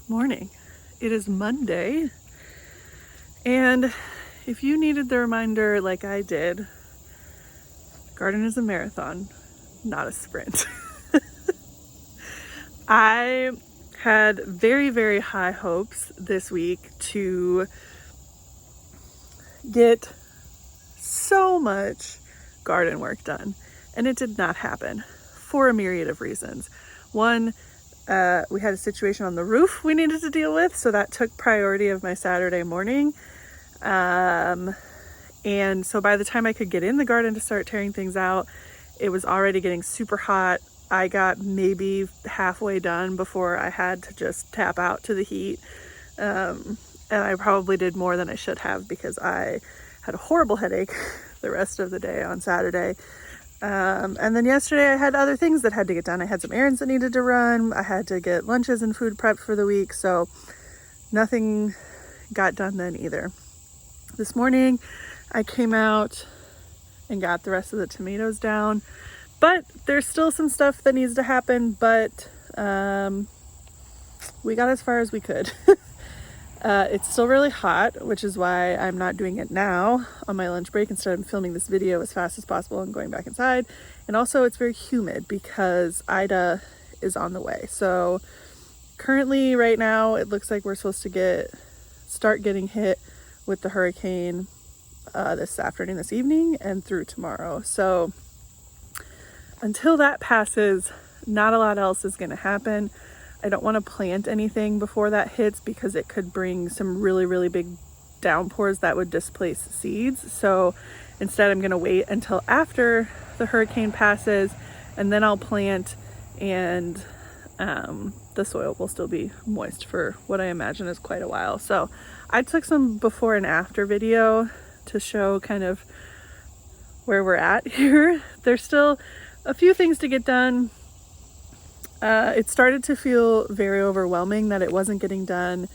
morning. It is Monday, and if you needed the reminder like I did, garden is a marathon, not a sprint. I had very, very high hopes this week to get so much garden work done, and it did not happen for a myriad of reasons. One, we had a situation on the roof we needed to deal with, so that took priority of my Saturday morning. And so by the time I could get in the garden to start tearing things out, it was already getting super hot. I got maybe halfway done before I had to just tap out to the heat. And I probably did more than I should have because I had a horrible headache the rest of the day on Saturday. And then yesterday I had other things that had to get done. I had some errands that needed to run. I had to get lunches and food prepped for the week. So nothing got done then either. This morning I came out and got the rest of the tomatoes down, but there's still some stuff that needs to happen, but we got as far as we could. It's still really hot, which is why I'm not doing it now on my lunch break. Instead, I'm filming this video as fast as possible and going back inside. And also it's very humid because Ida is on the way. So currently right now, it looks like we're supposed to start getting hit with the hurricane this afternoon, this evening, and through tomorrow. So until that passes, not a lot else is going to happen. I don't want to plant anything before that hits because it could bring some really, really big downpours that would displace seeds. So instead, I'm going to wait until after the hurricane passes, and then I'll plant, and the soil will still be moist for what I imagine is quite a while. So I took some before and after video to show kind of where we're at here. There's still a few things to get done. It started to feel very overwhelming that it wasn't getting done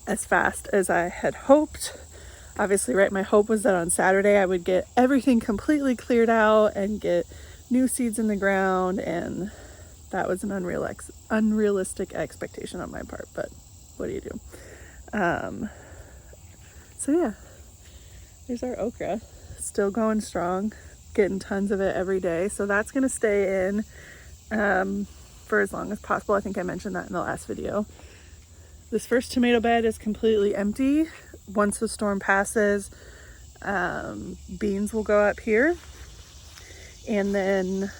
as fast as I had hoped. Obviously, right, my hope was that on Saturday I would get everything completely cleared out and get new seeds in the ground, and that was an unrealistic expectation on my part, but what do you do? So yeah, there's our okra, still going strong, getting tons of it every day, so that's gonna stay in for as long as possible. I think I mentioned that in the last video. This first tomato bed is completely empty. Once the storm passes, beans will go up here, and then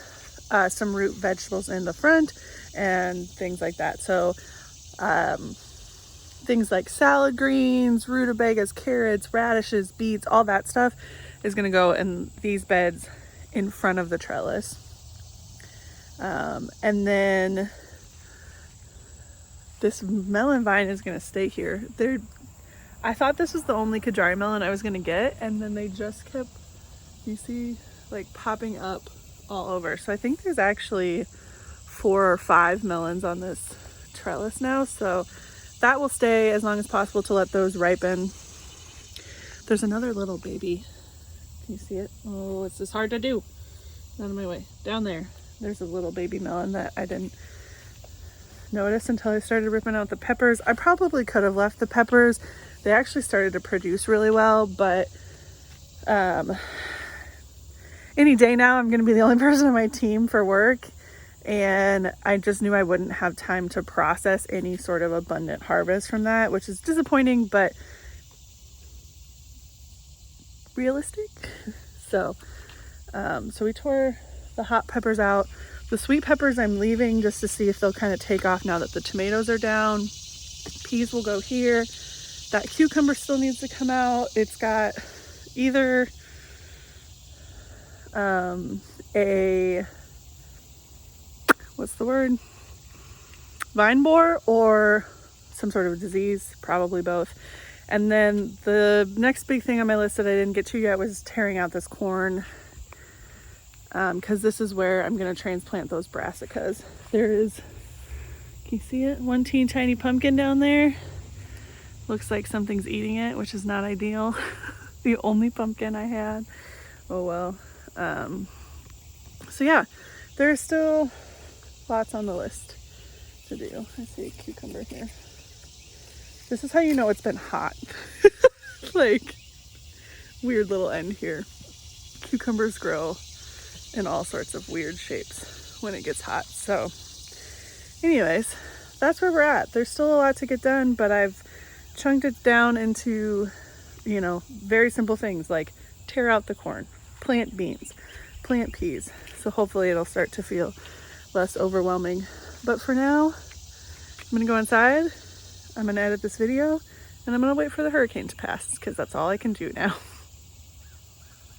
some root vegetables in the front and things like that. So things like salad greens, rutabagas, carrots, radishes, beets, all that stuff is going to go in these beds in front of the trellis. And then this melon vine is going to stay here. I thought this was the only Kajari melon I was going to get, and then they just kept, you see, like popping up all over. So I think there's actually 4 or 5 melons on this trellis now. So that will stay as long as possible to let those ripen. There's another little baby. Can you see it? Oh, it's just hard to do. Out of my way. Down there. There's a little baby melon that I didn't notice until I started ripping out the peppers. I probably could have left the peppers. They actually started to produce really well, but any day now I'm going to be the only person on my team for work, and I just knew I wouldn't have time to process any sort of abundant harvest from that, which is disappointing, but realistic. So we tore the hot peppers out. The sweet peppers I'm leaving just to see if they'll kind of take off now that the tomatoes are down. Peas will go here. That cucumber still needs to come out. It's got either vine borer or some sort of disease, probably both. And then the next big thing on my list that I didn't get to yet was tearing out this corn, because this is where I'm going to transplant those brassicas. There is, can you see it? One teeny tiny pumpkin down there. Looks like something's eating it, which is not ideal. The only pumpkin I had. Oh well. So yeah, there's still lots on the list to do. I see a cucumber here. This is how you know it's been hot. Like, weird little end here. Cucumbers grow in all sorts of weird shapes when it gets hot. So anyways, that's where we're at. There's still a lot to get done, but I've chunked it down into, you know, very simple things like tear out the corn, plant beans, plant peas. So hopefully it'll start to feel less overwhelming. But for now, I'm gonna go inside, I'm gonna edit this video, and I'm gonna wait for the hurricane to pass because that's all I can do now.